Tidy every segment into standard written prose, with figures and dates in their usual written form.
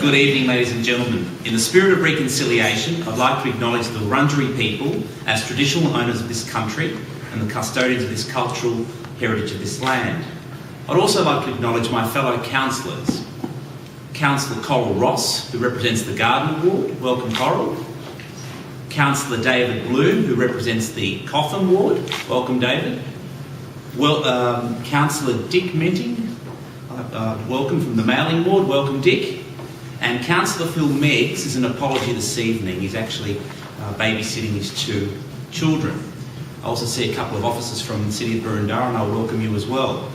good evening, ladies and gentlemen. In the spirit of reconciliation, I'd like to acknowledge the Wurundjeri people as traditional owners of this country and the custodians of this cultural heritage of this land. I'd also like to acknowledge my fellow councillors. Councillor Coral Ross, who represents the Garden Ward. Welcome, Coral. Councillor David Bloom, who represents the Cotham Ward. Welcome, David. Councillor Dick Menting, welcome from the Mailing Ward. Welcome, Dick. And Councillor Phil Meggs is an apology this evening. He's actually babysitting his two children. I also see a couple of officers from the City of Boroondara, and I'll welcome you as well.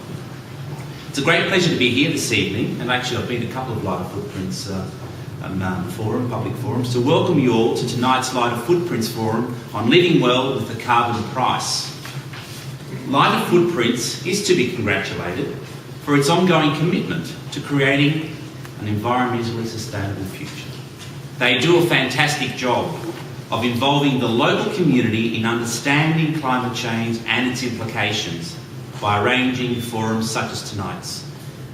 It's a great pleasure to be here this evening, and actually I've been to a couple of Lighter Footprints public forums, to welcome you all to tonight's Lighter Footprints Forum on living well with the carbon price. Lighter Footprints is to be congratulated for its ongoing commitment to creating an environmentally sustainable future. They do a fantastic job of involving the local community in understanding climate change and its implications by arranging forums such as tonight's.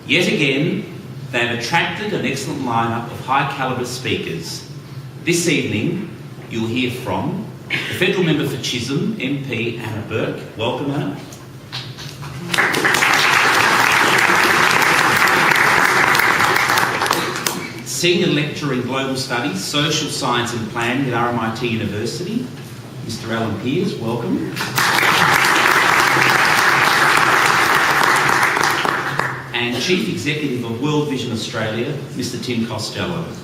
Yet again, they have attracted an excellent lineup of high-calibre speakers. This evening, you'll hear from the Federal Member for Chisholm, MP Anna Burke. Welcome, Anna. Senior Lecturer in Global Studies, Social Science and Planning at RMIT University, Mr. Alan Pears. Welcome. And Chief Executive of World Vision Australia, Mr. Tim Costello. If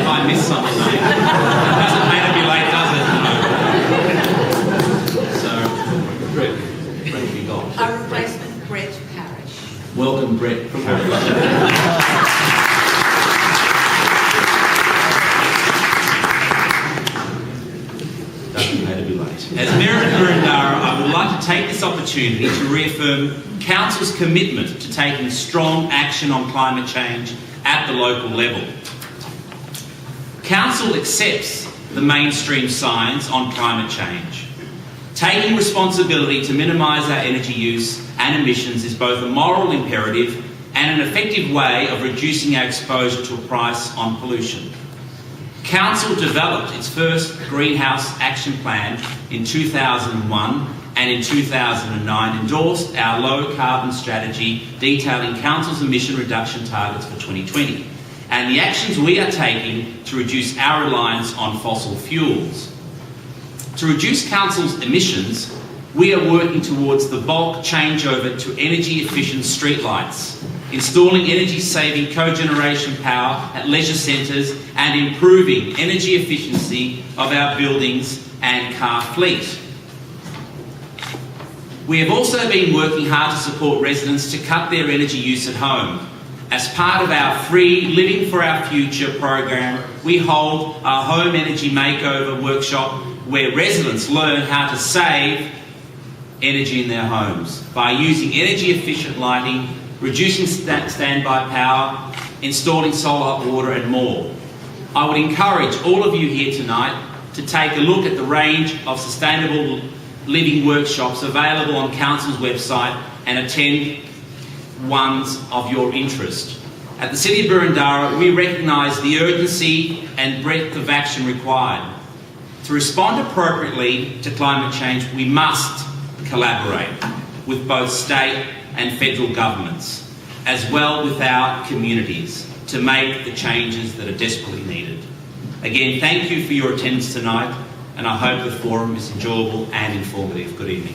I missed something, mate, it doesn't matter to be late, does it? No. So, Brett, we got. Our replacement, Brett Parrish. Welcome, Brett Parrish. As Mayor of Boroondara, I would like to take this opportunity to reaffirm Council's commitment to taking strong action on climate change at the local level. Council accepts the mainstream science on climate change. Taking responsibility to minimise our energy use and emissions is both a moral imperative and an effective way of reducing our exposure to a price on pollution. Council developed its first Greenhouse Action Plan in 2001 and in 2009 endorsed our low carbon strategy detailing Council's emission reduction targets for 2020 and the actions we are taking to reduce our reliance on fossil fuels. To reduce Council's emissions, we are working towards the bulk changeover to energy efficient streetlights, installing energy-saving cogeneration power at leisure centres and improving energy efficiency of our buildings and car fleet. We have also been working hard to support residents to cut their energy use at home. As part of our free Living for Our Future program, we hold a home energy makeover workshop where residents learn how to save energy in their homes by using energy-efficient lighting, reducing standby power, installing solar hot water and more. I would encourage all of you here tonight to take a look at the range of sustainable living workshops available on Council's website and attend ones of your interest. At the City of Boroondara, we recognise the urgency and breadth of action required. To respond appropriately to climate change, we must collaborate with both state and federal governments, as well with our communities, to make the changes that are desperately needed. Again, thank you for your attendance tonight, and I hope the forum is enjoyable and informative. Good evening.